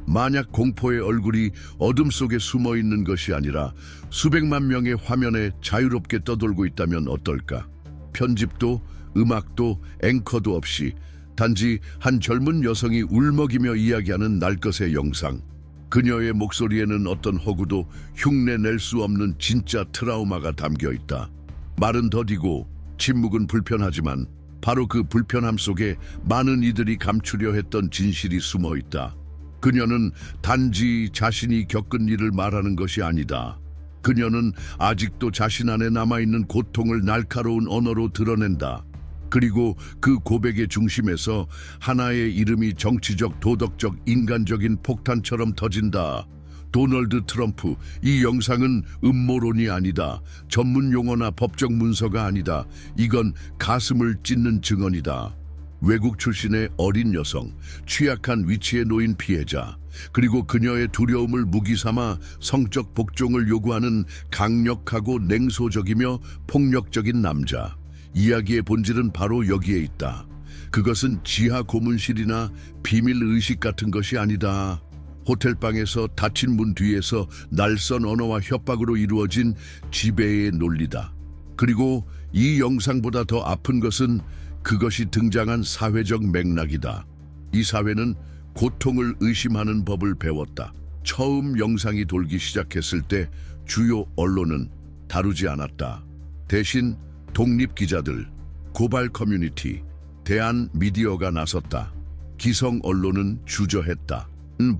만약 공포의 얼굴이 어둠 속에 숨어 있는 것이 아니라 수백만 명의 화면에 자유롭게 떠돌고 있다면 어떨까? 편집도 음악도 앵커도 없이 단지 한 젊은 여성이 울먹이며 이야기하는 날 것의 영상. 그녀의 목소리에는 어떤 허구도 흉내낼 수 없는 진짜 트라우마가 담겨 있다. 말은 더디고 침묵은 불편하지만 바로 그 불편함 속에 많은 이들이 감추려 했던 진실이 숨어 있다. 그녀는 단지 자신이 겪은 일을 말하는 것이 아니다. 그녀는 아직도 자신 안에 남아있는 고통을 날카로운 언어로 드러낸다. 그리고 그 고백의 중심에서 하나의 이름이 정치적, 도덕적, 인간적인 폭탄처럼 터진다. 도널드 트럼프. 이 영상은 음모론이 아니다. 전문 용어나 법적 문서가 아니다. 이건 가슴을 찢는 증언이다. 외국 출신의 어린 여성, 취약한 위치에 놓인 피해자, 그리고 그녀의 두려움을 무기 삼아 성적 복종을 요구하는 강력하고 냉소적이며 폭력적인 남자. 이야기의 본질은 바로 여기에 있다. 그것은 지하 고문실이나 비밀 의식 같은 것이 아니다. 호텔방에서 닫힌 문 뒤에서 날선 언어와 협박으로 이루어진 지배의 논리다. 그리고 이 영상보다 더 아픈 것은 그것이 등장한 사회적 맥락이다. 이 사회는 고통을 의심하는 법을 배웠다. 처음 영상이 돌기 시작했을 때 주요 언론은 다루지 않았다. 대신 독립기자들, 고발 커뮤니티, 대한 미디어가 나섰다. 기성 언론은 주저했다.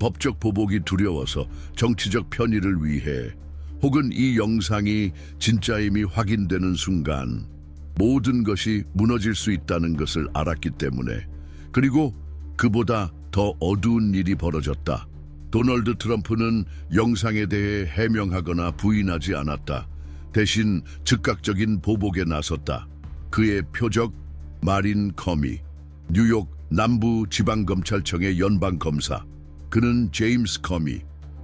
법적 보복이 두려워서, 정치적 편의를 위해, 혹은 이 영상이 진짜임이 확인되는 순간 모든 것이 무너질 수 있다는 것을 알았기 때문에. 그리고 그보다 더 어두운 일이 벌어졌다. 도널드 트럼프는 영상에 대해 해명하거나 부인하지 않았다. 대신 즉각적인 보복에 나섰다. 그의 표적 마린 커미, 뉴욕 남부지방검찰청의 연방검사. 그는 제임스 커미,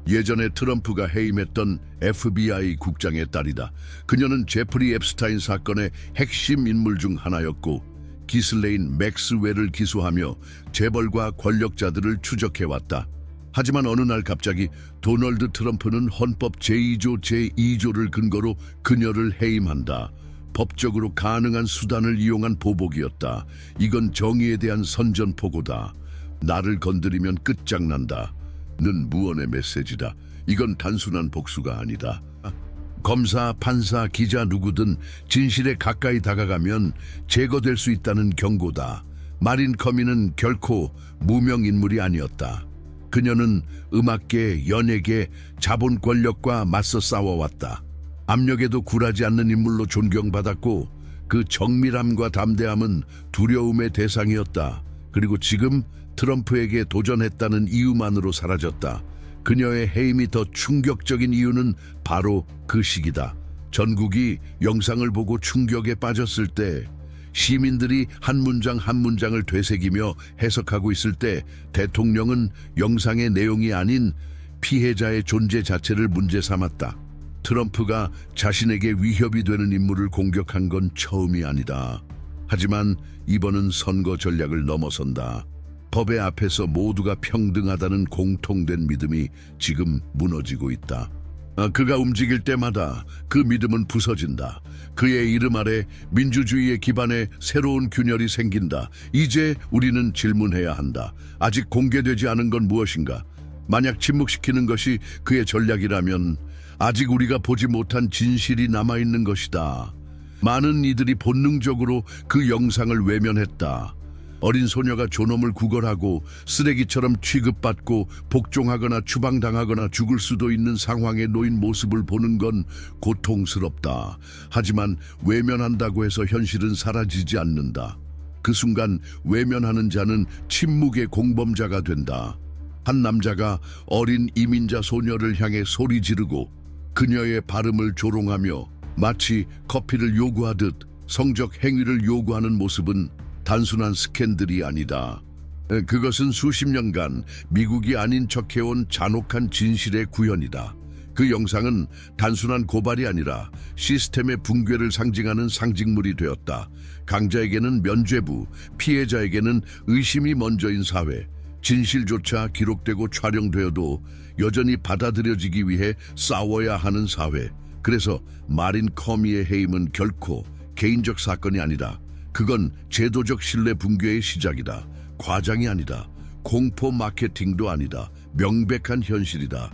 예전에 트럼프가 해임했던 FBI 국장의 딸이다. 그녀는 제프리 앱스타인 사건의 핵심 인물 중 하나였고 기슬레인 맥스웰을 기소하며 재벌과 권력자들을 추적해왔다. 하지만 어느 날 갑자기 도널드 트럼프는 헌법 제2조 제2조를 근거로 그녀를 해임한다. 법적으로 가능한 수단을 이용한 보복이었다. 이건 정의에 대한 선전포고다. 나를 건드리면 끝장난다. 는 무언의 메시지다. 이건 단순한 복수가 아니다. 검사, 판사, 기자 누구든 진실에 가까이 다가가면 제거될 수 있다는 경고다. 마린 커미는 결코 무명 인물이 아니었다. 그녀는 음악계, 연예계, 자본 권력과 맞서 싸워왔다. 압력에도 굴하지 않는 인물로 존경받았고 그 정밀함과 담대함은 두려움의 대상이었다. 그리고 지금 트럼프에게 도전했다는 이유만으로 사라졌다. 그녀의 해임이 더 충격적인 이유는 바로 그 시기다. 전국이 영상을 보고 충격에 빠졌을 때, 시민들이 한 문장 한 문장을 되새기며 해석하고 있을 때, 대통령은 영상의 내용이 아닌 피해자의 존재 자체를 문제 삼았다. 트럼프가 자신에게 위협이 되는 인물을 공격한 건 처음이 아니다. 하지만 이번은 선거 전략을 넘어선다. 법의 앞에서 모두가 평등하다는 공통된 믿음이 지금 무너지고 있다. 그가 움직일 때마다 그 믿음은 부서진다. 그의 이름 아래 민주주의의 기반에 새로운 균열이 생긴다. 이제 우리는 질문해야 한다. 아직 공개되지 않은 건 무엇인가? 만약 침묵시키는 것이 그의 전략이라면 아직 우리가 보지 못한 진실이 남아있는 것이다. 많은 이들이 본능적으로 그 영상을 외면했다. 어린 소녀가 존엄을 구걸하고 쓰레기처럼 취급받고 복종하거나 추방당하거나 죽을 수도 있는 상황에 놓인 모습을 보는 건 고통스럽다. 하지만 외면한다고 해서 현실은 사라지지 않는다. 그 순간 외면하는 자는 침묵의 공범자가 된다. 한 남자가 어린 이민자 소녀를 향해 소리 지르고 그녀의 발음을 조롱하며 마치 커피를 요구하듯 성적 행위를 요구하는 모습은 단순한 스캔들이 아니다. 그것은 수십 년간 미국이 아닌 척해온 잔혹한 진실의 구현이다. 그 영상은 단순한 고발이 아니라 시스템의 붕괴를 상징하는 상징물이 되었다. 강자에게는 면죄부, 피해자에게는 의심이 먼저인 사회. 진실조차 기록되고 촬영되어도 여전히 받아들여지기 위해 싸워야 하는 사회. 그래서 마린 커미의 해임은 결코 개인적 사건이 아니다. 그건 제도적 신뢰 붕괴의 시작이다. 과장이 아니다. 공포 마케팅도 아니다. 명백한 현실이다.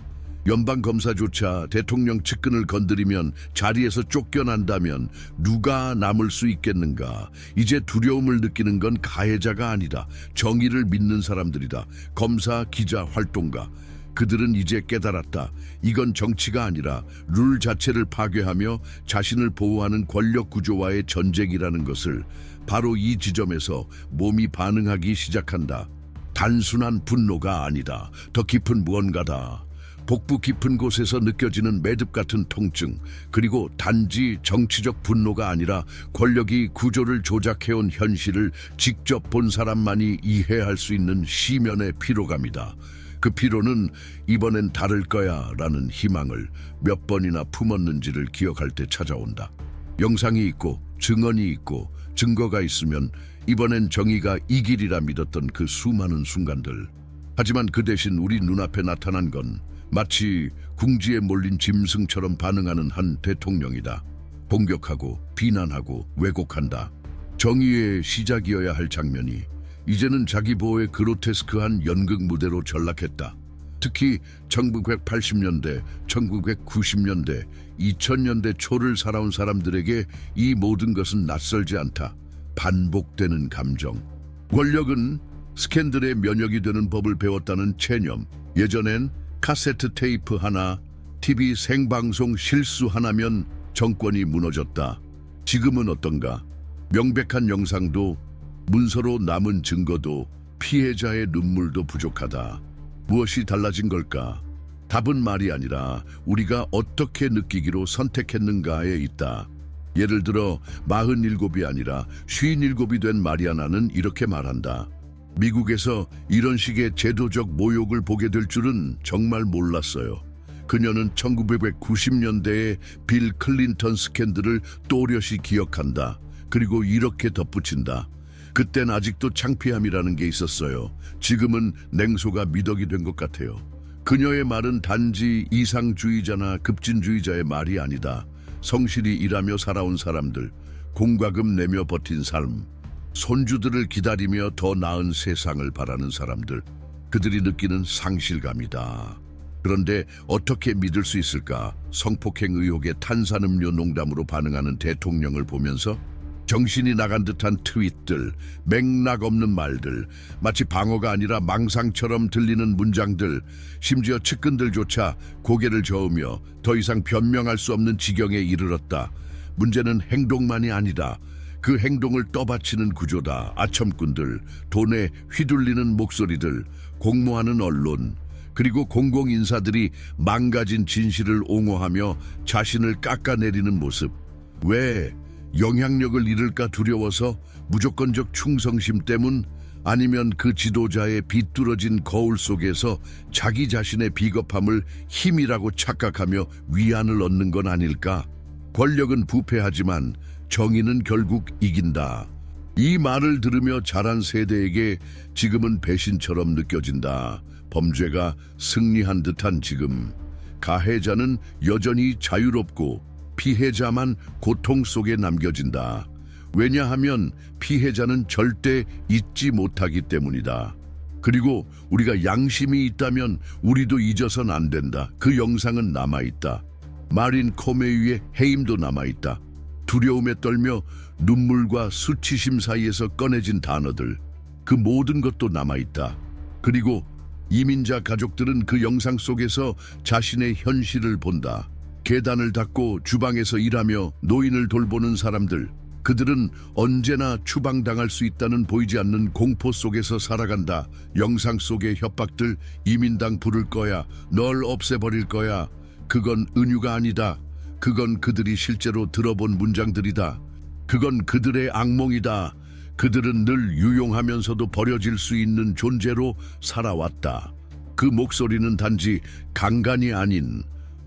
연방검사조차 대통령 측근을 건드리면 자리에서 쫓겨난다면 누가 남을 수 있겠는가. 이제 두려움을 느끼는 건 가해자가 아니다. 정의를 믿는 사람들이다. 검사, 기자, 활동가. 그들은 이제 깨달았다. 이건 정치가 아니라 룰 자체를 파괴하며 자신을 보호하는 권력 구조와의 전쟁이라는 것을. 바로 이 지점에서 몸이 반응하기 시작한다. 단순한 분노가 아니다. 더 깊은 무언가다. 복부 깊은 곳에서 느껴지는 매듭 같은 통증, 그리고 단지 정치적 분노가 아니라 권력이 구조를 조작해온 현실을 직접 본 사람만이 이해할 수 있는 시면의 피로감이다. 그 피로는 이번엔 다를 거야 라는 희망을 몇 번이나 품었는지를 기억할 때 찾아온다. 영상이 있고 증언이 있고 증거가 있으면 이번엔 정의가 이길이라 믿었던 그 수많은 순간들. 하지만 그 대신 우리 눈앞에 나타난 건 마치 궁지에 몰린 짐승처럼 반응하는 한 대통령이다. 공격하고 비난하고 왜곡한다. 정의의 시작이어야 할 장면이 이제는 자기 보호의 그로테스크한 연극 무대로 전락했다. 특히 1980년대, 1990년대, 2000년대 초를 살아온 사람들에게 이 모든 것은 낯설지 않다. 반복되는 감정. 권력은 스캔들의 면역이 되는 법을 배웠다는 체념. 예전엔 카세트 테이프 하나, TV 생방송 실수 하나면 정권이 무너졌다. 지금은 어떤가? 명백한 영상도 문서로 남은 증거도 피해자의 눈물도 부족하다. 무엇이 달라진 걸까? 답은 말이 아니라 우리가 어떻게 느끼기로 선택했는가에 있다. 예를 들어 47이 아니라 57이 된 마리아나는 이렇게 말한다. 미국에서 이런 식의 제도적 모욕을 보게 될 줄은 정말 몰랐어요. 그녀는 1990년대의 빌 클린턴 스캔들을 또렷이 기억한다. 그리고 이렇게 덧붙인다. 그땐 아직도 창피함이라는 게 있었어요. 지금은 냉소가 미덕이 된 것 같아요. 그녀의 말은 단지 이상주의자나 급진주의자의 말이 아니다. 성실히 일하며 살아온 사람들, 공과금 내며 버틴 삶, 손주들을 기다리며 더 나은 세상을 바라는 사람들, 그들이 느끼는 상실감이다. 그런데 어떻게 믿을 수 있을까? 성폭행 의혹에 탄산음료 농담으로 반응하는 대통령을 보면서 정신이 나간 듯한 트윗들, 맥락 없는 말들, 마치 방어가 아니라 망상처럼 들리는 문장들, 심지어 측근들조차 고개를 저으며 더 이상 변명할 수 없는 지경에 이르렀다. 문제는 행동만이 아니다. 그 행동을 떠받치는 구조다. 아첨꾼들, 돈에 휘둘리는 목소리들, 공모하는 언론, 그리고 공공인사들이 망가진 진실을 옹호하며 자신을 깎아내리는 모습. 왜? 영향력을 잃을까 두려워서? 무조건적 충성심 때문? 아니면 그 지도자의 비뚤어진 거울 속에서 자기 자신의 비겁함을 힘이라고 착각하며 위안을 얻는 건 아닐까? 권력은 부패하지만 정의는 결국 이긴다. 이 말을 들으며 자란 세대에게 지금은 배신처럼 느껴진다. 범죄가 승리한 듯한 지금, 가해자는 여전히 자유롭고 피해자만 고통 속에 남겨진다. 왜냐하면 피해자는 절대 잊지 못하기 때문이다. 그리고 우리가 양심이 있다면 우리도 잊어선 안 된다. 그 영상은 남아있다. 마린 코메이의 해임도 남아있다. 두려움에 떨며 눈물과 수치심 사이에서 꺼내진 단어들, 그 모든 것도 남아있다. 그리고 이민자 가족들은 그 영상 속에서 자신의 현실을 본다. 계단을 닦고 주방에서 일하며 노인을 돌보는 사람들, 그들은 언제나 추방당할 수 있다는 보이지 않는 공포 속에서 살아간다. 영상 속의 협박들, 이민당 부를 거야, 널 없애버릴 거야, 그건 은유가 아니다. 그건 그들이 실제로 들어본 문장들이다. 그건 그들의 악몽이다. 그들은 늘 유용하면서도 버려질 수 있는 존재로 살아왔다. 그 목소리는 단지 강간이 아닌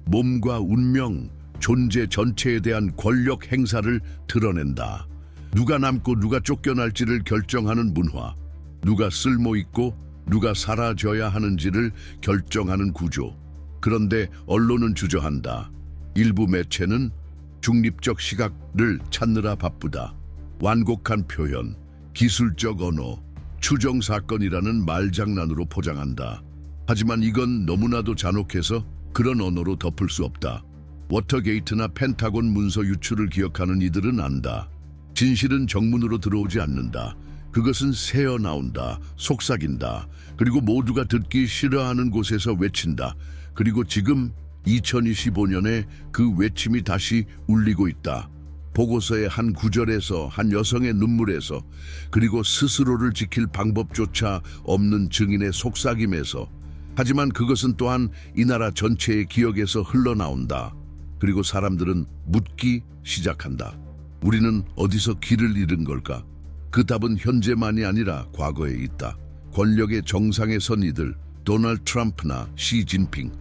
몸과 운명, 존재 전체에 대한 권력 행사를 드러낸다. 누가 남고 누가 쫓겨날지를 결정하는 문화, 누가 쓸모있고 누가 사라져야 하는지를 결정하는 구조. 그런데 언론은 주저한다. 일부 매체는 중립적 시각을 찾느라 바쁘다. 완곡한 표현, 기술적 언어, 추정 사건이라는 말장난으로 포장한다. 하지만 이건 너무나도 잔혹해서 그런 언어로 덮을 수 없다. 워터게이트나 펜타곤 문서 유출을 기억하는 이들은 안다. 진실은 정문으로 들어오지 않는다. 그것은 새어 나온다. 속삭인다. 그리고 모두가 듣기 싫어하는 곳에서 외친다. 그리고 지금 2025년에 그 외침이 다시 울리고 있다. 보고서의 한 구절에서, 한 여성의 눈물에서, 그리고 스스로를 지킬 방법조차 없는 증인의 속삭임에서. 하지만 그것은 또한 이 나라 전체의 기억에서 흘러나온다. 그리고 사람들은 묻기 시작한다. 우리는 어디서 길을 잃은 걸까? 그 답은 현재만이 아니라 과거에 있다. 권력의 정상에 선 이들, 도널드 트럼프나 시진핑은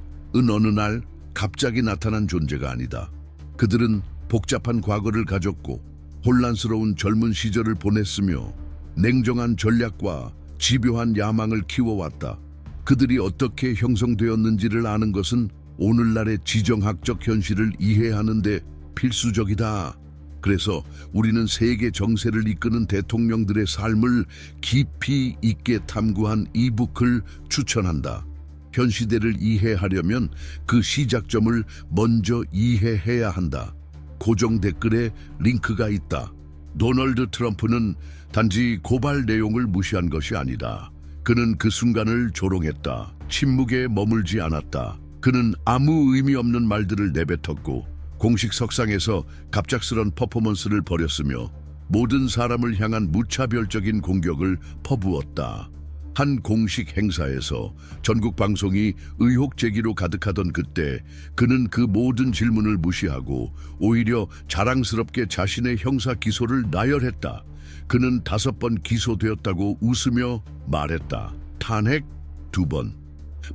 어느 날 갑자기 나타난 존재가 아니다. 그들은 복잡한 과거를 가졌고 혼란스러운 젊은 시절을 보냈으며 냉정한 전략과 집요한 야망을 키워왔다. 그들이 어떻게 형성되었는지를 아는 것은 오늘날의 지정학적 현실을 이해하는 데 필수적이다. 그래서 우리는 세계 정세를 이끄는 대통령들의 삶을 깊이 있게 탐구한 이북을 추천한다. 현 시대를 이해하려면 그 시작점을 먼저 이해해야 한다. 고정 댓글에 링크가 있다. 도널드 트럼프는 단지 고발 내용을 무시한 것이 아니다. 그는 그 순간을 조롱했다. 침묵에 머물지 않았다. 그는 아무 의미 없는 말들을 내뱉었고 공식 석상에서 갑작스런 퍼포먼스를 벌였으며 모든 사람을 향한 무차별적인 공격을 퍼부었다. 한 공식 행사에서 전국 방송이 의혹 제기로 가득하던 그때 그는 그 모든 질문을 무시하고 오히려 자랑스럽게 자신의 형사 기소를 나열했다. 그는 5번 기소되었다고 웃으며 말했다. 탄핵 2번.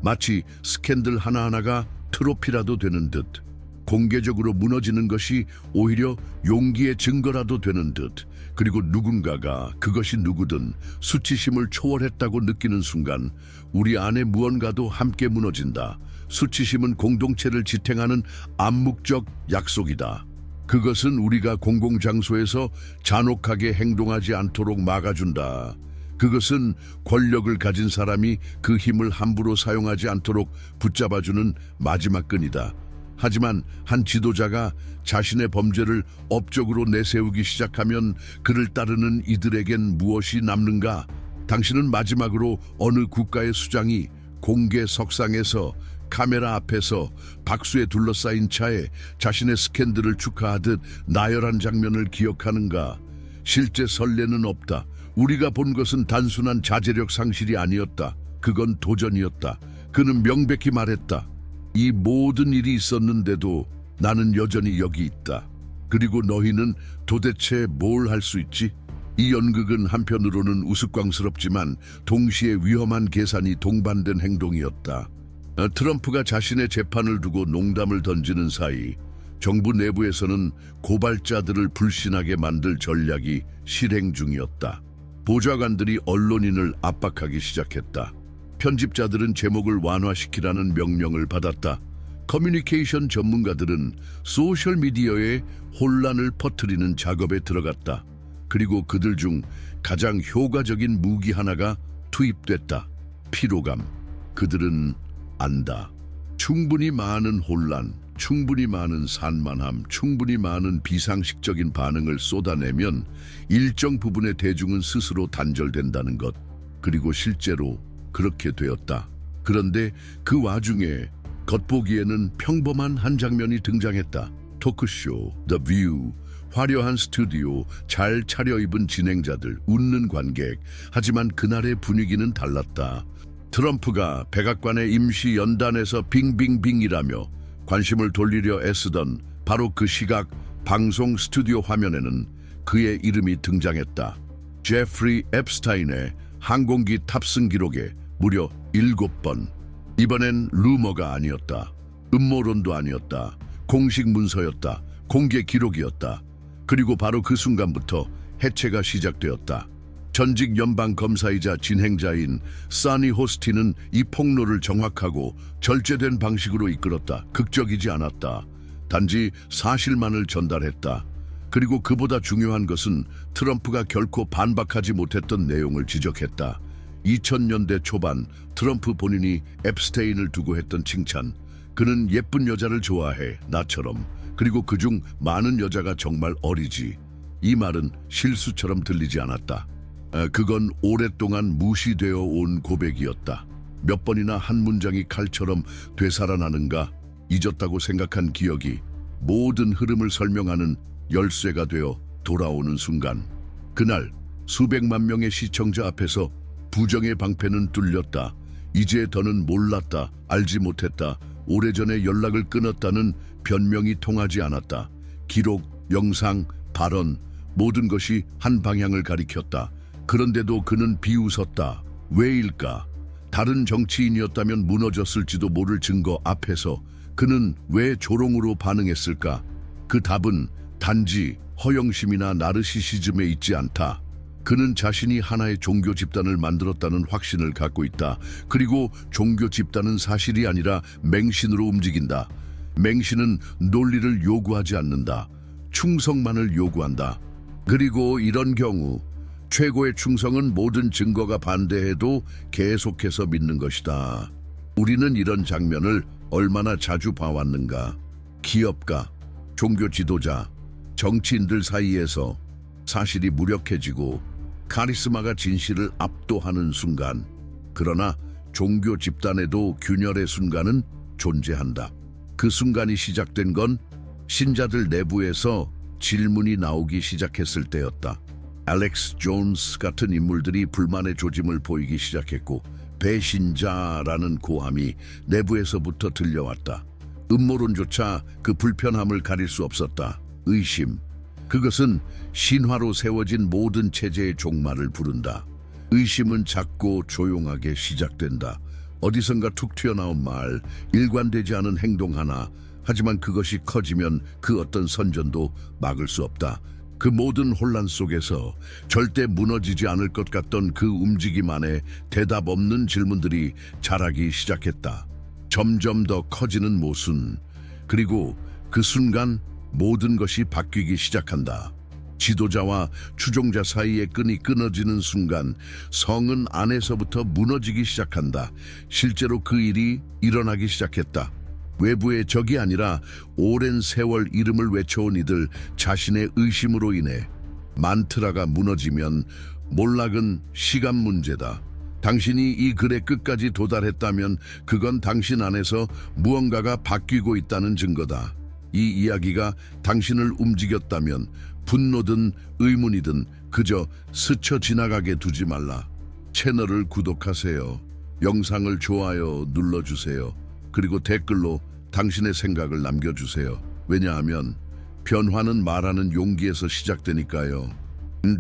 마치 스캔들 하나하나가 트로피라도 되는 듯. 공개적으로 무너지는 것이 오히려 용기의 증거라도 되는 듯. 그리고 누군가가 그것이 누구든 수치심을 초월했다고 느끼는 순간 우리 안에 무언가도 함께 무너진다. 수치심은 공동체를 지탱하는 암묵적 약속이다. 그것은 우리가 공공장소에서 잔혹하게 행동하지 않도록 막아준다. 그것은 권력을 가진 사람이 그 힘을 함부로 사용하지 않도록 붙잡아주는 마지막 끈이다. 하지만 한 지도자가 자신의 범죄를 업적으로 내세우기 시작하면 그를 따르는 이들에겐 무엇이 남는가? 당신은 마지막으로 어느 국가의 수장이 공개 석상에서 카메라 앞에서 박수에 둘러싸인 차에 자신의 스캔들을 축하하듯 나열한 장면을 기억하는가? 실제 선례는 없다. 우리가 본 것은 단순한 자제력 상실이 아니었다. 그건 도전이었다. 그는 명백히 말했다. 이 모든 일이 있었는데도 나는 여전히 여기 있다. 그리고 너희는 도대체 뭘 할 수 있지? 이 연극은 한편으로는 우스꽝스럽지만 동시에 위험한 계산이 동반된 행동이었다. 트럼프가 자신의 재판을 두고 농담을 던지는 사이 정부 내부에서는 고발자들을 불신하게 만들 전략이 실행 중이었다. 보좌관들이 언론인을 압박하기 시작했다. 편집자들은 제목을 완화시키라는 명령을 받았다. 커뮤니케이션 전문가들은 소셜미디어에 혼란을 퍼뜨리는 작업에 들어갔다. 그리고 그들 중 가장 효과적인 무기 하나가 투입됐다. 피로감. 그들은 안다. 충분히 많은 혼란, 충분히 많은 산만함, 충분히 많은 비상식적인 반응을 쏟아내면 일정 부분의 대중은 스스로 단절된다는 것. 그리고 실제로 그렇게 되었다. 그런데 그 와중에 겉보기에는 평범한 한 장면이 등장했다. 토크쇼, The View, 화려한 스튜디오, 잘 차려입은 진행자들, 웃는 관객. 하지만 그날의 분위기는 달랐다. 트럼프가 백악관의 임시 연단에서 빙빙빙이라며 관심을 돌리려 애쓰던 바로 그 시각 방송 스튜디오 화면에는 그의 이름이 등장했다. 제프리 앱스타인의 항공기 탑승 기록에 무려 7번. 이번엔 루머가 아니었다. 음모론도 아니었다. 공식 문서였다. 공개 기록이었다. 그리고 바로 그 순간부터 해체가 시작되었다. 전직 연방 검사이자 진행자인 사니 호스티는 이 폭로를 정확하고 절제된 방식으로 이끌었다. 극적이지 않았다. 단지 사실만을 전달했다. 그리고 그보다 중요한 것은 트럼프가 결코 반박하지 못했던 내용을 지적했다. 2000년대 초반 트럼프 본인이 앱스테인을 두고 했던 칭찬. 그는 예쁜 여자를 좋아해, 나처럼. 그리고 그중 많은 여자가 정말 어리지. 이 말은 실수처럼 들리지 않았다. 그건 오랫동안 무시되어 온 고백이었다. 몇 번이나 한 문장이 칼처럼 되살아나는가 잊었다고 생각한 기억이 모든 흐름을 설명하는 열쇠가 되어 돌아오는 순간, 그날 수백만 명의 시청자 앞에서 부정의 방패는 뚫렸다. 이제 더는 몰랐다, 알지 못했다, 오래전에 연락을 끊었다는 변명이 통하지 않았다. 기록, 영상, 발언, 모든 것이 한 방향을 가리켰다. 그런데도 그는 비웃었다. 왜일까? 다른 정치인이었다면 무너졌을지도 모를 증거 앞에서 그는 왜 조롱으로 반응했을까? 그 답은 단지 허영심이나 나르시시즘에 있지 않다. 그는 자신이 하나의 종교 집단을 만들었다는 확신을 갖고 있다. 그리고 종교 집단은 사실이 아니라 맹신으로 움직인다. 맹신은 논리를 요구하지 않는다. 충성만을 요구한다. 그리고 이런 경우 최고의 충성은 모든 증거가 반대해도 계속해서 믿는 것이다. 우리는 이런 장면을 얼마나 자주 봐왔는가. 기업가, 종교 지도자, 정치인들 사이에서 사실이 무력해지고 카리스마가 진실을 압도하는 순간, 그러나 종교 집단에도 균열의 순간은 존재한다. 그 순간이 시작된 건 신자들 내부에서 질문이 나오기 시작했을 때였다. 알렉스 존스 같은 인물들이 불만의 조짐을 보이기 시작했고 배신자라는 고함이 내부에서부터 들려왔다. 음모론조차 그 불편함을 가릴 수 없었다. 의심. 그것은 신화로 세워진 모든 체제의 종말을 부른다. 의심은 작고 조용하게 시작된다. 어디선가 툭 튀어나온 말, 일관되지 않은 행동 하나. 하지만 그것이 커지면 그 어떤 선전도 막을 수 없다. 그 모든 혼란 속에서 절대 무너지지 않을 것 같던 그 움직임 안에 대답 없는 질문들이 자라기 시작했다. 점점 더 커지는 모순. 그리고 그 순간 모든 것이 바뀌기 시작한다. 지도자와 추종자 사이의 끈이 끊어지는 순간 성은 안에서부터 무너지기 시작한다. 실제로 그 일이 일어나기 시작했다. 외부의 적이 아니라 오랜 세월 이름을 외쳐온 이들 자신의 의심으로 인해 만트라가 무너지면 몰락은 시간 문제다. 당신이 이 글의 끝까지 도달했다면 그건 당신 안에서 무언가가 바뀌고 있다는 증거다. 이 이야기가 당신을 움직였다면 분노든 의문이든 그저 스쳐 지나가게 두지 말라. 채널을 구독하세요. 영상을 좋아요 눌러주세요. 그리고 댓글로 당신의 생각을 남겨주세요. 왜냐하면 변화는 말하는 용기에서 시작되니까요.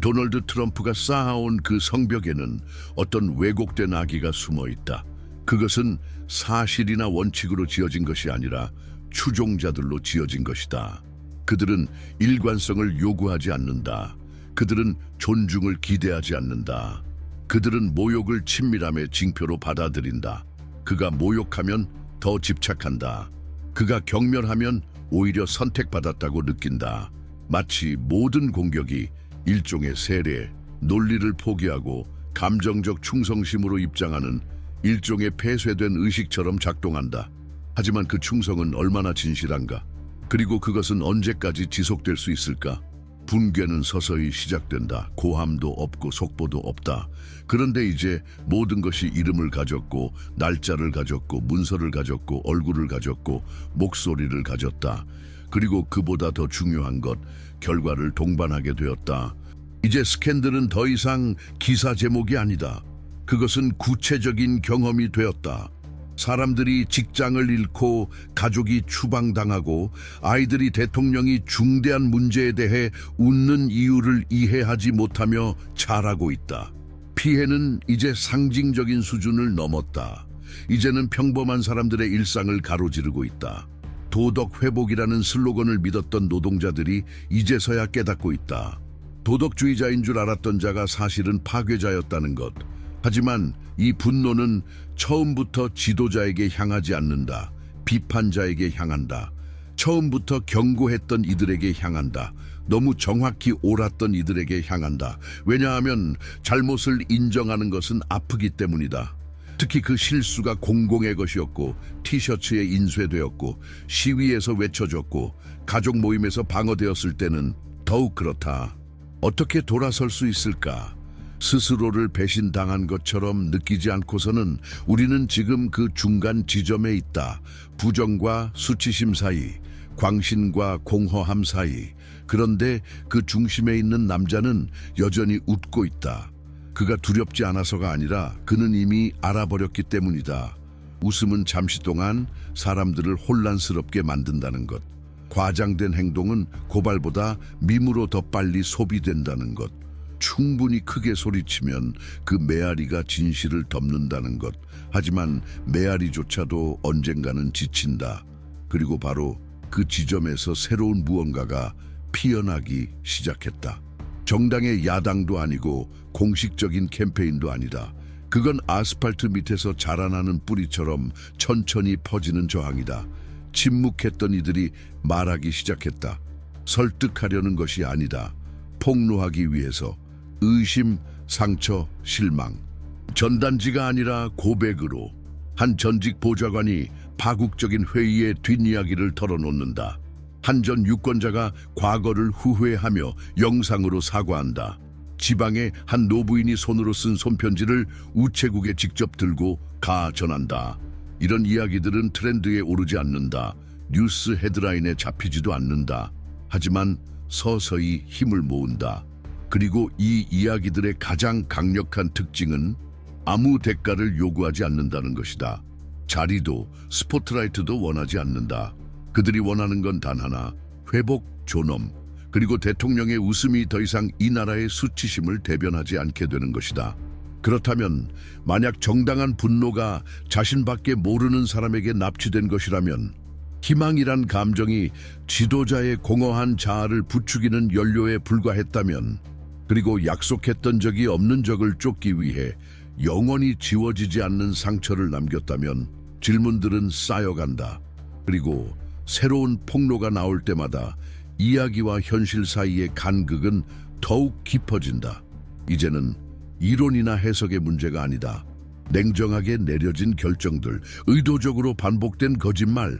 도널드 트럼프가 쌓아온 그 성벽에는 어떤 왜곡된 악의가 숨어 있다. 그것은 사실이나 원칙으로 지어진 것이 아니라 추종자들로 지어진 것이다. 그들은 일관성을 요구하지 않는다. 그들은 존중을 기대하지 않는다. 그들은 모욕을 친밀함의 징표로 받아들인다. 그가 모욕하면 더 집착한다. 그가 경멸하면 오히려 선택받았다고 느낀다. 마치 모든 공격이 일종의 세례, 논리를 포기하고 감정적 충성심으로 입장하는 일종의 폐쇄된 의식처럼 작동한다. 하지만 그 충성은 얼마나 진실한가? 그리고 그것은 언제까지 지속될 수 있을까? 붕괴는 서서히 시작된다. 고함도 없고 속보도 없다. 그런데 이제 모든 것이 이름을 가졌고 날짜를 가졌고 문서를 가졌고 얼굴을 가졌고 목소리를 가졌다. 그리고 그보다 더 중요한 것, 결과를 동반하게 되었다. 이제 스캔들은 더 이상 기사 제목이 아니다. 그것은 구체적인 경험이 되었다. 사람들이 직장을 잃고 가족이 추방당하고 아이들이 대통령이 중대한 문제에 대해 웃는 이유를 이해하지 못하며 자라고 있다. 피해는 이제 상징적인 수준을 넘었다. 이제는 평범한 사람들의 일상을 가로지르고 있다. 도덕 회복이라는 슬로건을 믿었던 노동자들이 이제서야 깨닫고 있다. 도덕주의자인 줄 알았던 자가 사실은 파괴자였다는 것. 하지만 이 분노는 처음부터 지도자에게 향하지 않는다. 비판자에게 향한다. 처음부터 경고했던 이들에게 향한다. 너무 정확히 옳았던 이들에게 향한다. 왜냐하면 잘못을 인정하는 것은 아프기 때문이다. 특히 그 실수가 공공의 것이었고, 티셔츠에 인쇄되었고, 시위에서 외쳐졌고, 가족 모임에서 방어되었을 때는 더욱 그렇다. 어떻게 돌아설 수 있을까? 스스로를 배신당한 것처럼 느끼지 않고서는 우리는 지금 그 중간 지점에 있다. 부정과 수치심 사이, 광신과 공허함 사이. 그런데 그 중심에 있는 남자는 여전히 웃고 있다. 그가 두렵지 않아서가 아니라 그는 이미 알아버렸기 때문이다. 웃음은 잠시 동안 사람들을 혼란스럽게 만든다는 것. 과장된 행동은 고발보다 밈으로 더 빨리 소비된다는 것. 충분히 크게 소리치면 그 메아리가 진실을 덮는다는 것. 하지만 메아리조차도 언젠가는 지친다. 그리고 바로 그 지점에서 새로운 무언가가 피어나기 시작했다. 정당의 야당도 아니고 공식적인 캠페인도 아니다. 그건 아스팔트 밑에서 자라나는 뿌리처럼 천천히 퍼지는 저항이다. 침묵했던 이들이 말하기 시작했다. 설득하려는 것이 아니다. 폭로하기 위해서. 의심, 상처, 실망. 전단지가 아니라 고백으로. 한 전직 보좌관이 파국적인 회의의 뒷이야기를 털어놓는다. 한 전 유권자가 과거를 후회하며 영상으로 사과한다. 지방의 한 노부인이 손으로 쓴 손편지를 우체국에 직접 들고 가 전한다. 이런 이야기들은 트렌드에 오르지 않는다. 뉴스 헤드라인에 잡히지도 않는다. 하지만 서서히 힘을 모은다. 그리고 이 이야기들의 가장 강력한 특징은 아무 대가를 요구하지 않는다는 것이다. 자리도 스포트라이트도 원하지 않는다. 그들이 원하는 건 단 하나, 회복, 존엄, 그리고 대통령의 웃음이 더 이상 이 나라의 수치심을 대변하지 않게 되는 것이다. 그렇다면 만약 정당한 분노가 자신밖에 모르는 사람에게 납치된 것이라면 희망이란 감정이 지도자의 공허한 자아를 부추기는 연료에 불과했다면, 그리고 약속했던 적이 없는 적을 쫓기 위해 영원히 지워지지 않는 상처를 남겼다면 질문들은 쌓여간다. 그리고 새로운 폭로가 나올 때마다 이야기와 현실 사이의 간극은 더욱 깊어진다. 이제는 이론이나 해석의 문제가 아니다. 냉정하게 내려진 결정들, 의도적으로 반복된 거짓말.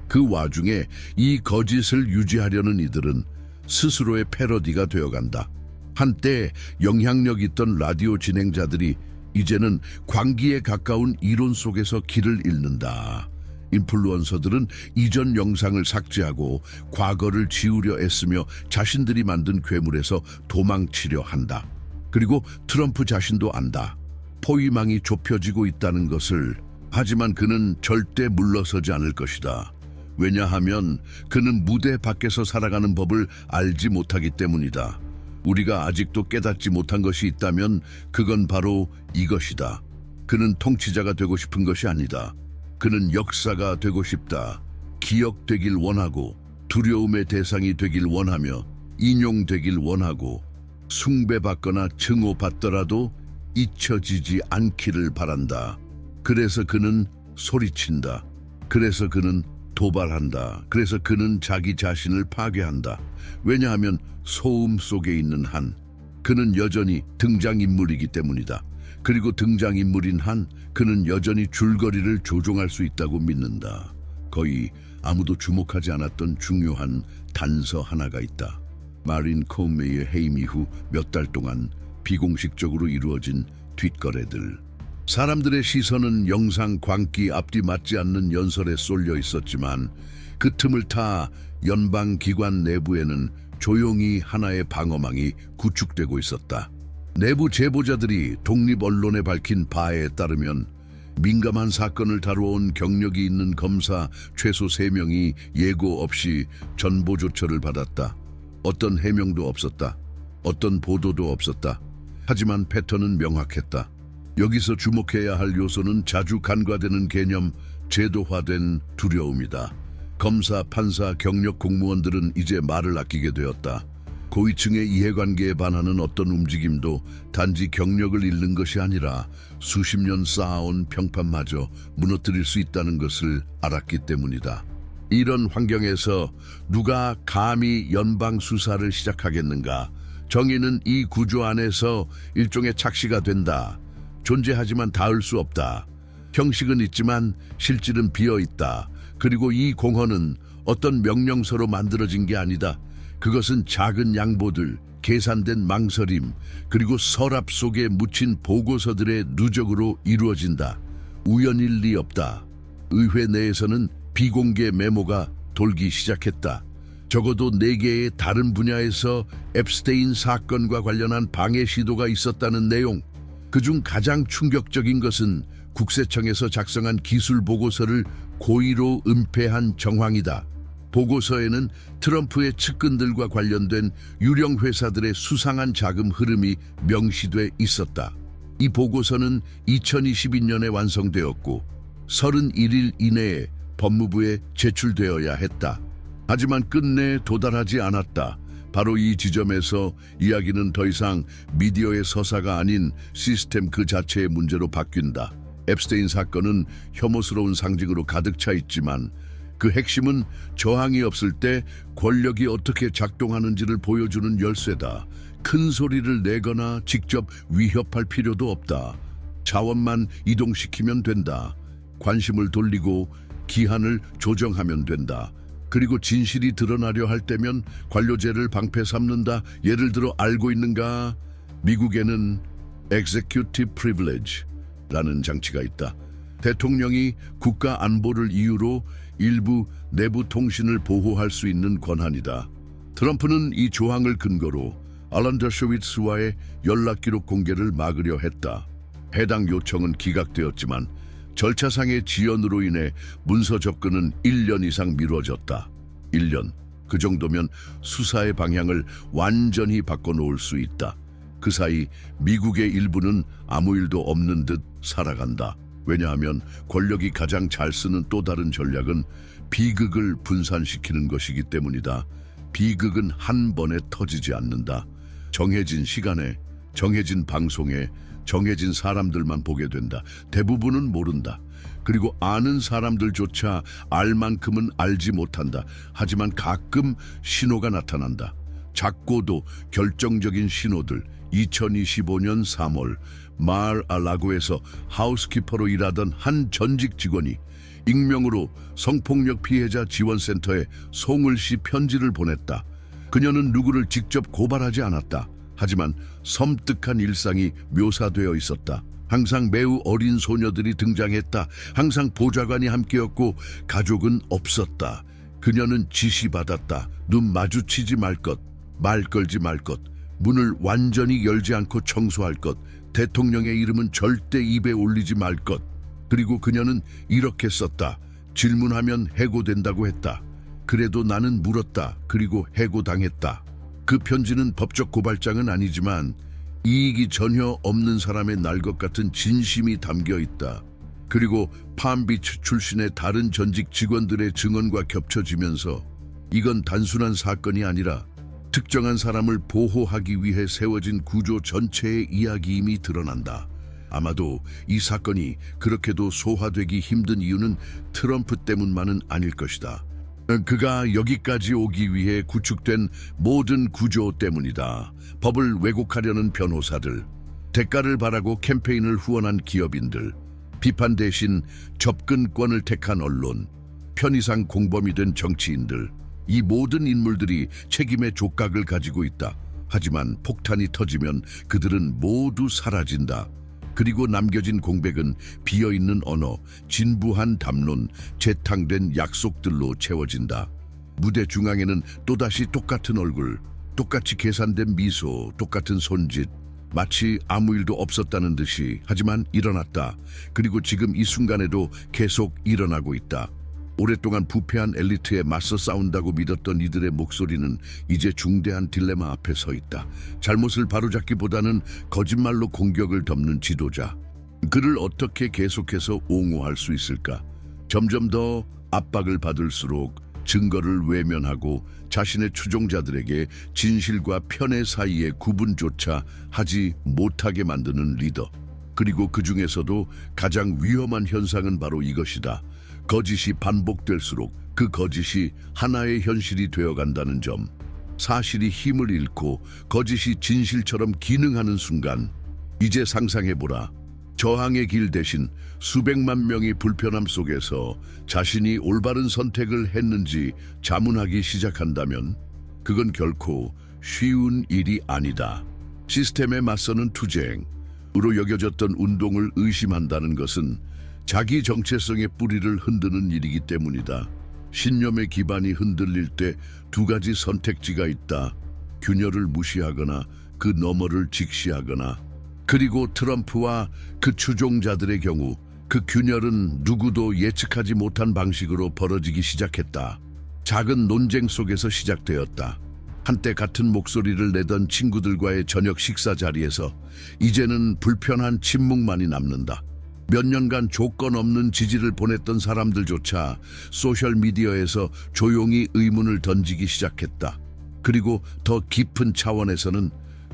그 와중에 이 거짓을 유지하려는 이들은 스스로의 패러디가 되어간다. 한때 영향력 있던 라디오 진행자들이 이제는 광기에 가까운 이론 속에서 길을 잃는다. 인플루언서들은 이전 영상을 삭제하고 과거를 지우려 애쓰며 자신들이 만든 괴물에서 도망치려 한다. 그리고 트럼프 자신도 안다. 포위망이 좁혀지고 있다는 것을. 하지만 그는 절대 물러서지 않을 것이다. 왜냐하면 그는 무대 밖에서 살아가는 법을 알지 못하기 때문이다. 우리가 아직도 깨닫지 못한 것이 있다면 그건 바로 이것이다. 그는 통치자가 되고 싶은 것이 아니다. 그는 역사가 되고 싶다. 기억되길 원하고, 두려움의 대상이 되길 원하며, 인용되길 원하고, 숭배받거나 증오받더라도 잊혀지지 않기를 바란다. 그래서 그는 소리친다. 그래서 그는 도발한다. 그래서 그는 자기 자신을 파괴한다. 왜냐하면 소음 속에 있는 한, 그는 여전히 등장인물이기 때문이다. 그리고 등장인물인 한, 그는 여전히 줄거리를 조종할 수 있다고 믿는다. 거의 아무도 주목하지 않았던 중요한 단서 하나가 있다. 마린 코메이의 해임 이후 몇 달 동안 비공식적으로 이루어진 뒷거래들. 사람들의 시선은 영상 광기 앞뒤 맞지 않는 연설에 쏠려 있었지만 그 틈을 타 연방기관 내부에는 조용히 하나의 방어망이 구축되고 있었다. 내부 제보자들이 독립 언론에 밝힌 바에 따르면 민감한 사건을 다루어온 경력이 있는 검사 최소 3명이 예고 없이 전보 조처를 받았다. 어떤 해명도 없었다. 어떤 보도도 없었다. 하지만 패턴은 명확했다. 여기서 주목해야 할 요소는 자주 간과되는 개념, 제도화된 두려움이다. 검사, 판사, 경력 공무원들은 이제 말을 아끼게 되었다. 고위층의 이해관계에 반하는 어떤 움직임도 단지 경력을 잃는 것이 아니라 수십 년 쌓아온 평판마저 무너뜨릴 수 있다는 것을 알았기 때문이다. 이런 환경에서 누가 감히 연방 수사를 시작하겠는가? 정의는 이 구조 안에서 일종의 착시가 된다. 존재하지만 닿을 수 없다. 형식은 있지만 실질은 비어 있다. 그리고 이 공허는 어떤 명령서로 만들어진 게 아니다. 그것은 작은 양보들, 계산된 망설임, 그리고 서랍 속에 묻힌 보고서들의 누적으로 이루어진다. 우연일 리 없다. 의회 내에서는 비공개 메모가 돌기 시작했다. 적어도 4개의 다른 분야에서 앱스테인 사건과 관련한 방해 시도가 있었다는 내용. 그중 가장 충격적인 것은 국세청에서 작성한 기술 보고서를 고의로 은폐한 정황이다. 보고서에는 트럼프의 측근들과 관련된 유령 회사들의 수상한 자금 흐름이 명시돼 있었다. 이 보고서는 2022년에 완성되었고 31일 이내에 법무부에 제출되어야 했다. 하지만 끝내 도달하지 않았다. 바로 이 지점에서 이야기는 더 이상 미디어의 서사가 아닌 시스템 그 자체의 문제로 바뀐다. 앱스테인 사건은 혐오스러운 상징으로 가득 차 있지만 그 핵심은 저항이 없을 때 권력이 어떻게 작동하는지를 보여주는 열쇠다. 큰 소리를 내거나 직접 위협할 필요도 없다. 자원만 이동시키면 된다. 관심을 돌리고 기한을 조정하면 된다. 그리고 진실이 드러나려 할 때면 관료제를 방패 삼는다. 예를 들어 알고 있는가? 미국에는 Executive Privilege라는 장치가 있다. 대통령이 국가 안보를 이유로 일부 내부 통신을 보호할 수 있는 권한이다. 트럼프는 이 조항을 근거로 알런 더쇼위츠와의 연락 기록 공개를 막으려 했다. 해당 요청은 기각되었지만 절차상의 지연으로 인해 문서 접근은 1년 이상 미뤄졌다. 1년. 그 정도면 수사의 방향을 완전히 바꿔놓을 수 있다. 그 사이 미국의 일부는 아무 일도 없는 듯 살아간다. 왜냐하면 권력이 가장 잘 쓰는 또 다른 전략은 비극을 분산시키는 것이기 때문이다. 비극은 한 번에 터지지 않는다. 정해진 시간에, 정해진 방송에, 정해진 사람들만 보게 된다. 대부분은 모른다. 그리고 아는 사람들조차 알 만큼은 알지 못한다. 하지만 가끔 신호가 나타난다. 작고도 결정적인 신호들. 2025년 3월 마을-아-라고에서 하우스키퍼로 일하던 한 전직 직원이 익명으로 성폭력 피해자 지원센터에 송을씨 편지를 보냈다. 그녀는 누구를 직접 고발하지 않았다. 하지만 섬뜩한 일상이 묘사되어 있었다. 항상 매우 어린 소녀들이 등장했다. 항상 보좌관이 함께였고 가족은 없었다. 그녀는 지시받았다. 눈 마주치지 말 것, 말 걸지 말 것, 문을 완전히 열지 않고 청소할 것, 대통령의 이름은 절대 입에 올리지 말 것. 그리고 그녀는 이렇게 썼다. 질문하면 해고된다고 했다. 그래도 나는 물었다. 그리고 해고당했다. 그 편지는 법적 고발장은 아니지만 이익이 전혀 없는 사람의 날 것 같은 진심이 담겨 있다. 그리고 팜비치 출신의 다른 전직 직원들의 증언과 겹쳐지면서 이건 단순한 사건이 아니라 특정한 사람을 보호하기 위해 세워진 구조 전체의 이야기임이 드러난다. 아마도 이 사건이 그렇게도 소화되기 힘든 이유는 트럼프 때문만은 아닐 것이다. 그가 여기까지 오기 위해 구축된 모든 구조 때문이다. 법을 왜곡하려는 변호사들, 대가를 바라고 캠페인을 후원한 기업인들, 비판 대신 접근권을 택한 언론, 편의상 공범이 된 정치인들, 이 모든 인물들이 책임의 족각을 가지고 있다. 하지만 폭탄이 터지면 그들은 모두 사라진다. 그리고 남겨진 공백은 비어있는 언어, 진부한 담론, 재탕된 약속들로 채워진다. 무대 중앙에는 또다시 똑같은 얼굴, 똑같이 계산된 미소, 똑같은 손짓, 마치 아무 일도 없었다는 듯이. 하지만 일어났다. 그리고 지금 이 순간에도 계속 일어나고 있다. 오랫동안 부패한 엘리트에 맞서 싸운다고 믿었던 이들의 목소리는 이제 중대한 딜레마 앞에 서 있다. 잘못을 바로잡기보다는 거짓말로 공격을 덮는 지도자. 그를 어떻게 계속해서 옹호할 수 있을까? 점점 더 압박을 받을수록 증거를 외면하고 자신의 추종자들에게 진실과 편의 사이의 구분조차 하지 못하게 만드는 리더. 그리고 그 중에서도 가장 위험한 현상은 바로 이것이다. 거짓이 반복될수록 그 거짓이 하나의 현실이 되어간다는 점. 사실이 힘을 잃고 거짓이 진실처럼 기능하는 순간, 이제 상상해보라. 저항의 길 대신 수백만 명이 불편함 속에서 자신이 올바른 선택을 했는지 자문하기 시작한다면 그건 결코 쉬운 일이 아니다. 시스템에 맞서는 투쟁으로 여겨졌던 운동을 의심한다는 것은 자기 정체성의 뿌리를 흔드는 일이기 때문이다. 신념의 기반이 흔들릴 때 두 가지 선택지가 있다. 균열을 무시하거나 그 너머를 직시하거나. 그리고 트럼프와 그 추종자들의 경우 그 균열은 누구도 예측하지 못한 방식으로 벌어지기 시작했다. 작은 논쟁 속에서 시작되었다. 한때 같은 목소리를 내던 친구들과의 저녁 식사 자리에서 이제는 불편한 침묵만이 남는다. 몇 년간 조건 없는 지지를 보냈던 사람들조차 소셜미디어에서 조용히 의문을 던지기 시작했다. 그리고 더 깊은 차원에서는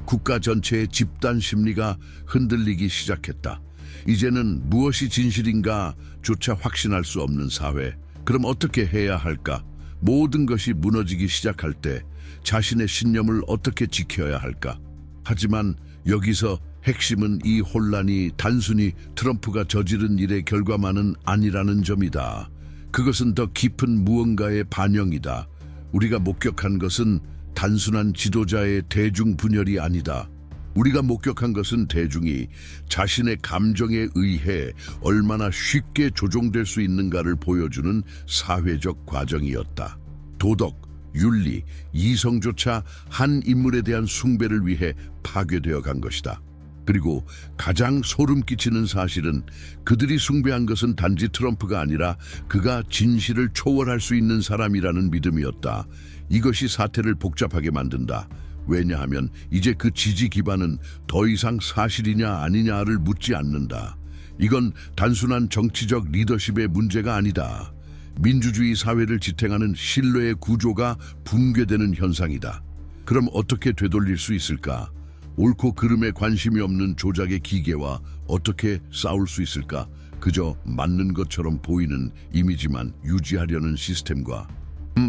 국가 전체의 집단 심리가 흔들리기 시작했다. 이제는 무엇이 진실인가조차 확신할 수 없는 사회. 그럼 어떻게 해야 할까? 모든 것이 무너지기 시작할 때 자신의 신념을 어떻게 지켜야 할까? 하지만 여기서 핵심은 이 혼란이 단순히 트럼프가 저지른 일의 결과만은 아니라는 점이다. 그것은 더 깊은 무언가의 반영이다. 우리가 목격한 것은 단순한 지도자의 대중 분열이 아니다. 우리가 목격한 것은 대중이 자신의 감정에 의해 얼마나 쉽게 조종될 수 있는가를 보여주는 사회적 과정이었다. 도덕, 윤리, 이성조차 한 인물에 대한 숭배를 위해 파괴되어 간 것이다. 그리고 가장 소름 끼치는 사실은 그들이 숭배한 것은 단지 트럼프가 아니라 그가 진실을 초월할 수 있는 사람이라는 믿음이었다. 이것이 사태를 복잡하게 만든다. 왜냐하면 이제 그 지지 기반은 더 이상 사실이냐 아니냐를 묻지 않는다. 이건 단순한 정치적 리더십의 문제가 아니다. 민주주의 사회를 지탱하는 신뢰의 구조가 붕괴되는 현상이다. 그럼 어떻게 되돌릴 수 있을까? 옳고 그름에 관심이 없는 조작의 기계와 어떻게 싸울 수 있을까? 그저 맞는 것처럼 보이는 이미지만 유지하려는 시스템과.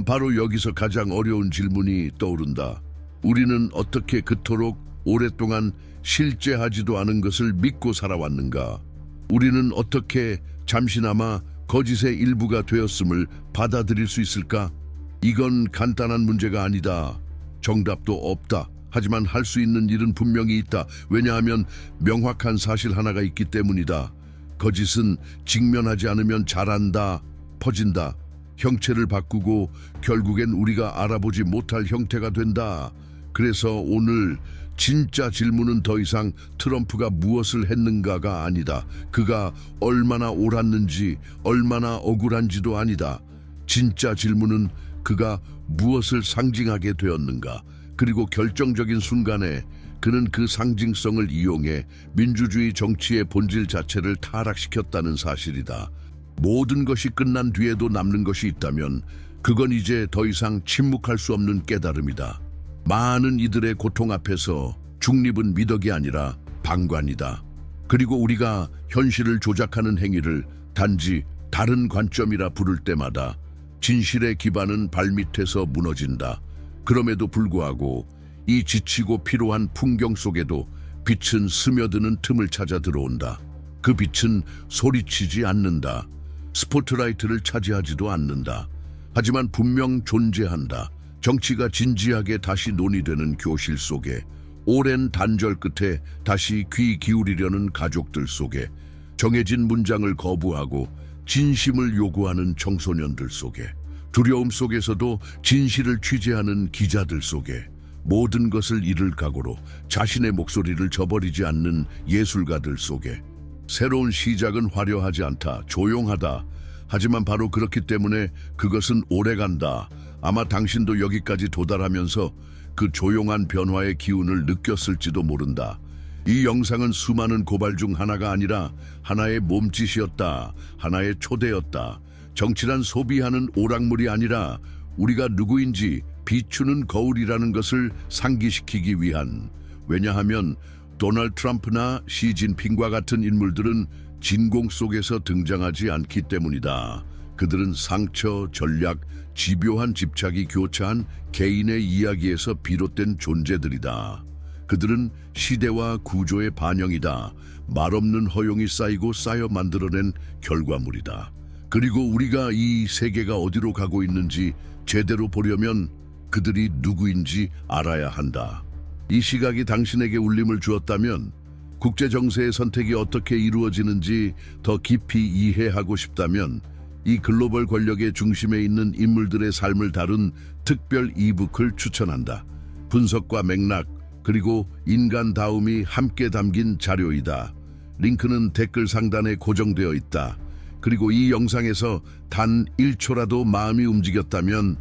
바로 여기서 가장 어려운 질문이 떠오른다. 우리는 어떻게 그토록 오랫동안 실제하지도 않은 것을 믿고 살아왔는가? 우리는 어떻게 잠시나마 거짓의 일부가 되었음을 받아들일 수 있을까? 이건 간단한 문제가 아니다. 정답도 없다. 하지만 할 수 있는 일은 분명히 있다. 왜냐하면 명확한 사실 하나가 있기 때문이다. 거짓은 직면하지 않으면 자란다, 퍼진다. 형체를 바꾸고 결국엔 우리가 알아보지 못할 형태가 된다. 그래서 오늘 진짜 질문은 더 이상 트럼프가 무엇을 했는가가 아니다. 그가 얼마나 옳았는지, 얼마나 억울한지도 아니다. 진짜 질문은 그가 무엇을 상징하게 되었는가. 그리고 결정적인 순간에 그는 그 상징성을 이용해 민주주의 정치의 본질 자체를 타락시켰다는 사실이다. 모든 것이 끝난 뒤에도 남는 것이 있다면 그건 이제 더 이상 침묵할 수 없는 깨달음이다. 많은 이들의 고통 앞에서 중립은 미덕이 아니라 방관이다. 그리고 우리가 현실을 조작하는 행위를 단지 다른 관점이라 부를 때마다 진실의 기반은 발밑에서 무너진다. 그럼에도 불구하고 이 지치고 피로한 풍경 속에도 빛은 스며드는 틈을 찾아 들어온다. 그 빛은 소리치지 않는다. 스포트라이트를 차지하지도 않는다. 하지만 분명 존재한다. 정치가 진지하게 다시 논의되는 교실 속에, 오랜 단절 끝에 다시 귀 기울이려는 가족들 속에, 정해진 문장을 거부하고 진심을 요구하는 청소년들 속에, 두려움 속에서도 진실을 취재하는 기자들 속에, 모든 것을 잃을 각오로 자신의 목소리를 저버리지 않는 예술가들 속에. 새로운 시작은 화려하지 않다, 조용하다. 하지만 바로 그렇기 때문에 그것은 오래간다. 아마 당신도 여기까지 도달하면서 그 조용한 변화의 기운을 느꼈을지도 모른다. 이 영상은 수많은 고발 중 하나가 아니라 하나의 몸짓이었다. 하나의 초대였다. 정치란 소비하는 오락물이 아니라 우리가 누구인지 비추는 거울이라는 것을 상기시키기 위한. 왜냐하면 도널드 트럼프나 시진핑과 같은 인물들은 진공 속에서 등장하지 않기 때문이다. 그들은 상처, 전략, 집요한 집착이 교차한 개인의 이야기에서 비롯된 존재들이다. 그들은 시대와 구조의 반영이다. 말없는 허용이 쌓이고 쌓여 만들어낸 결과물이다. 그리고 우리가 이 세계가 어디로 가고 있는지 제대로 보려면 그들이 누구인지 알아야 한다. 이 시각이 당신에게 울림을 주었다면, 국제 정세의 선택이 어떻게 이루어지는지 더 깊이 이해하고 싶다면 이 글로벌 권력의 중심에 있는 인물들의 삶을 다룬 특별 이북을 추천한다. 분석과 맥락, 그리고 인간다움이 함께 담긴 자료이다. 링크는 댓글 상단에 고정되어 있다. 그리고 이 영상에서 단 1초라도 마음이 움직였다면,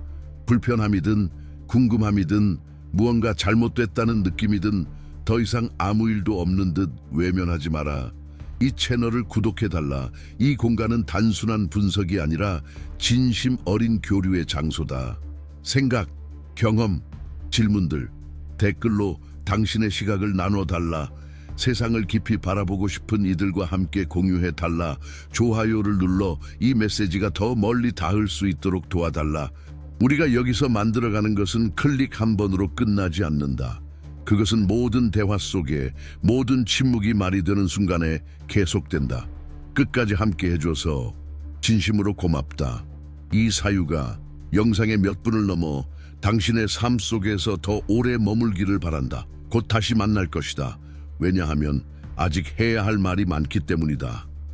불편함이든 궁금함이든 무언가 잘못됐다는 느낌이든 더 이상 아무 일도 없는 듯 외면하지 마라. 이 채널을 구독해달라. 이 공간은 단순한 분석이 아니라 진심 어린 교류의 장소다. 생각, 경험, 질문들, 댓글로 당신의 시각을 나눠달라. 세상을 깊이 바라보고 싶은 이들과 함께 공유해달라. 좋아요를 눌러 이 메시지가 더 멀리 닿을 수 있도록 도와달라. 우리가 여기서 만들어가는 것은 클릭 한 번으로 끝나지 않는다. 그것은 모든 대화 속에, 모든 침묵이 말이 되는 순간에 계속된다. 끝까지 함께 해줘서 진심으로 고맙다. 이 사유가 영상의 몇 분을 넘어 당신의 삶 속에서 더 오래 머물기를 바란다. 곧 다시 만날 것이다. 왜냐하면 아직 해야 할 말이 많기 때문이다.